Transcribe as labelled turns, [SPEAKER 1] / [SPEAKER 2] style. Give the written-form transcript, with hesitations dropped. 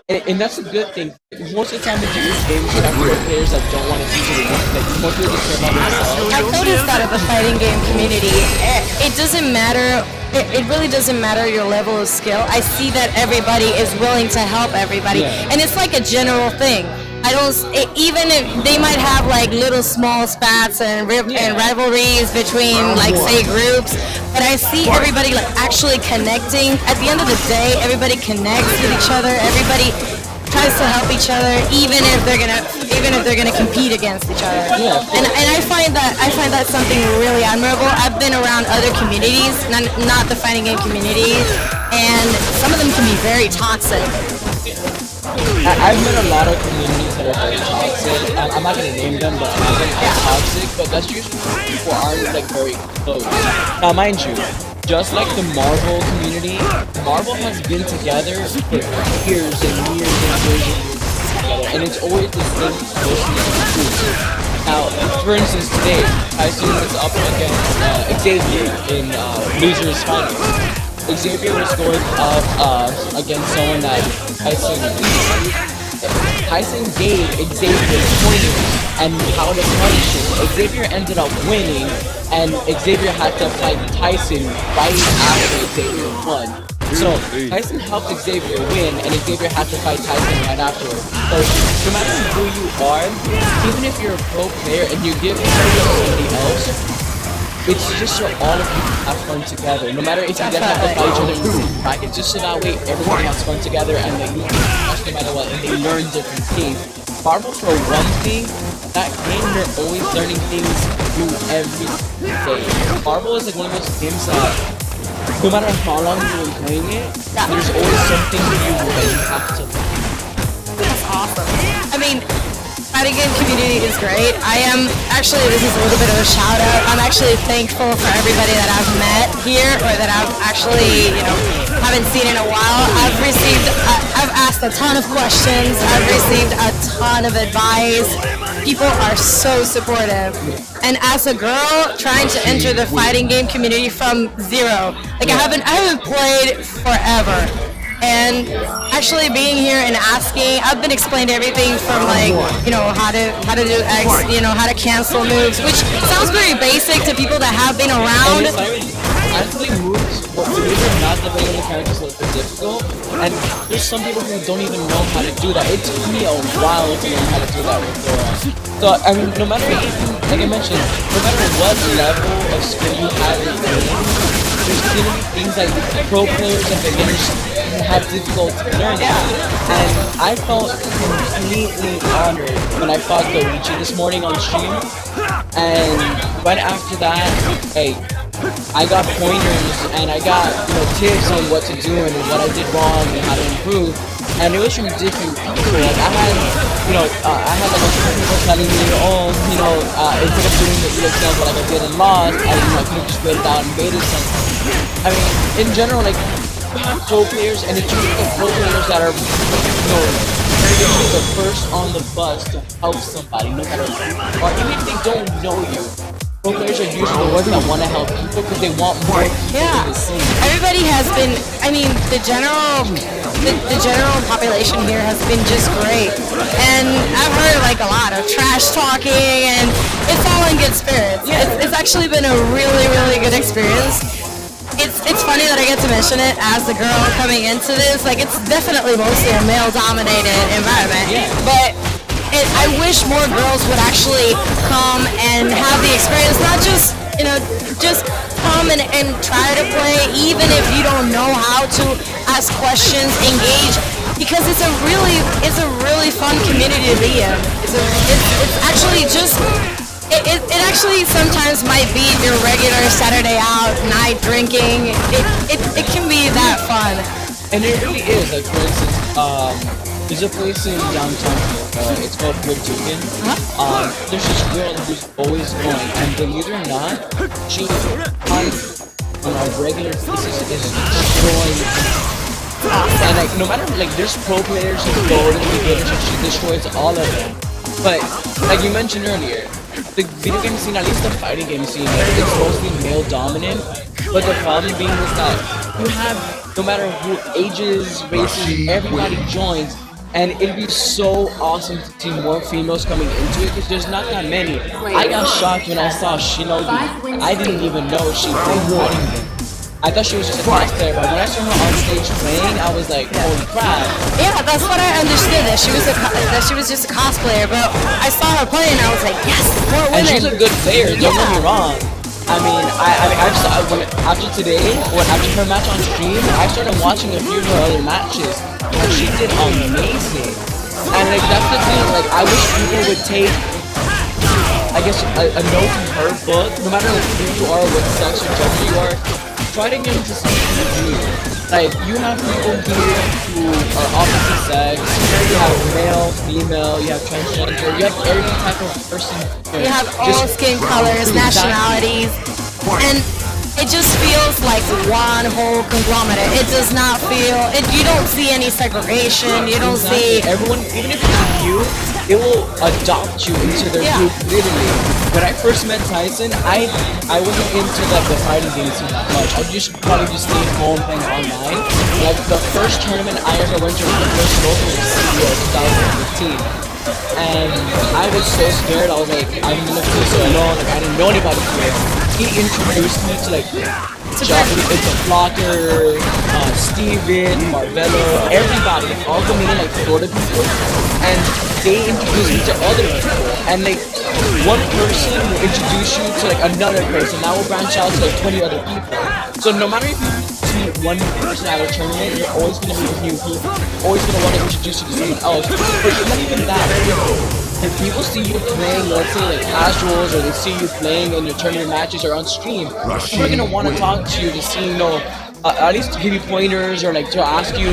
[SPEAKER 1] And that's a good thing. Most of the time, with these games, you have pro players that don't want to see you win. Like most people just care about themselves.
[SPEAKER 2] I've noticed that at the fighting game community. It doesn't matter. It really doesn't matter your level of skill. I see that everybody is willing to help everybody,
[SPEAKER 1] Yeah.
[SPEAKER 2] and it's like a general thing. I don't even if they might have like little small spats and and rivalries between like say groups, but I see everybody like actually connecting. At the end of the day, everybody connects with each other. Everybody tries to help each other, even if they're gonna compete against each other.
[SPEAKER 1] Yeah.
[SPEAKER 2] And I find that something really admirable. I've been around other communities, not the fighting game community, and some of them can be very toxic.
[SPEAKER 1] I've met a lot of communities that are very toxic. I'm not gonna name them, but they're toxic. But that's usually when people aren't like very close. Now, mind you, just like the Marvel community, Marvel has been together for years and years and years and years together, and it's always the same person Now, for instance, today Tyson was up against Xavier in losers finals. Xavier was going up against someone that Tyson gave Xavier pointers and how to punish him. Xavier ended up winning, and Xavier had to fight Tyson right after Xavier won. So Tyson helped Xavier win, and Xavier had to fight Tyson right afterwards. So no matter who you are, even if you're a pro player and you give credit to somebody else, it's just so all of you have fun together. No matter if you guys have to fight each other in the same bracket, just so that way everybody has fun together and they watch no matter what and they learn different things. Marvel, for one thing, that game you're always learning things new every day. Marvel is like one of those games that no matter how long you've been playing it, there's always something new that you have to learn.
[SPEAKER 2] That's awesome. I mean, fighting game community is great. I am actually, this is a little bit of a shout out. I'm actually thankful for everybody that I've met here or that I've actually, haven't seen in a while. I've asked a ton of questions. I've received a ton of advice. People are so supportive. And as a girl trying to enter the fighting game community from zero, like I haven't played forever. And actually being here and asking, I've been explained everything from like, how to do X, how to cancel moves, which sounds very basic to people that have been around.
[SPEAKER 1] Canceling moves, but believe it or not, the way the characters look is difficult. And there's some people who don't even know how to do that. It took me a while to learn how to do that with Dora. So, I mean, no matter, like I mentioned, no matter what level of skill you have in the game, there's going to be things that pro players and beginners have difficulty learning. And I felt completely honored when I fought Takeuchi this morning on stream. And right after that, hey, I got pointers and I got tips on what to do and what I did wrong and how to improve. And it was from different people. Like I had like a few people telling me, instead of doing the example like I did and lost, I could have just waited out and waited something. I mean, in general, like we have pro players, and it's usually the pro players that are, the first on the bus to help somebody, no matter who, or even if they don't know you. Pro players are usually the ones that want to help people because they want more people to do the same.
[SPEAKER 2] Everybody has been, I mean, the general population here has been just great. And I've heard like a lot of trash talking, and it's all in good spirits. It's actually been a really, really good experience. It's funny that I get to mention it as the girl coming into this. Like, it's definitely mostly a male-dominated environment. But I wish more girls would actually come and have the experience, not just, just come and try to play, even if you don't know how to ask questions, engage, because it's a really fun community to be in. It's actually just, it actually sometimes might be your regular Saturday out, night drinking. It can be that fun.
[SPEAKER 1] And it really is. Like, for instance, there's a place in downtown, it's called Good Chicken. There's this girl who's always going, and believe it or not, she on a regular basis is destroying people. And like, no matter, like, there's pro players who go to the beginners and she destroys all of them. But like you mentioned earlier, the video game scene, at least the fighting game scene, it's mostly male dominant. But the problem being is that you have, no matter who ages, races, everybody joins. and it'd be so awesome to see more females coming into it because there's not that many. I got shocked when I saw Shinobi. I didn't even know she played fighting game. I thought she was just a cosplayer, but when I saw her on stage playing, I was like, holy crap.
[SPEAKER 2] Yeah, that's what I understood, that she was just a cosplayer, but I saw her play and I was like, yes, more women.
[SPEAKER 1] And she's a good player, don't get me wrong. I mean, after today, after her match on stream, I started watching a few of her other matches, and she did amazing. And like that's the thing, like I wish people would take, I guess, a note from her book, no matter like who you are, what sex or gender you are, try to get into something with you. Like, you have people here who are opposite sex, you have male, female, you have transgender, you have every type of person.
[SPEAKER 2] You have all skin colors, nationalities, and it just feels like one whole conglomerate. It does not feel, you don't see any segregation, you don't see...
[SPEAKER 1] Everyone, even if it's new, it will adopt you into their group, literally. When I first met Tyson, I wasn't into like the fighting games too much. I just probably just stayed home playing online. Like the first tournament I ever went to was the first local was 2015. And I was so scared, I was like, I'm gonna play so alone, like I didn't know anybody here. He introduced me to like it's a Flocker, Steven, Marvello, everybody, all the main like Florida people, and they introduced me to other people, and like one person will introduce you to like another person, that will branch out to like 20 other people. So no matter if you meet one person at a tournament, you're always gonna meet with new people, always gonna want to introduce you to someone else. But it's not even that. If people see you playing, let's say like casuals, or they see you playing in your tournament matches or on stream, people are gonna want to talk to you to see, at least to give you pointers or like to ask you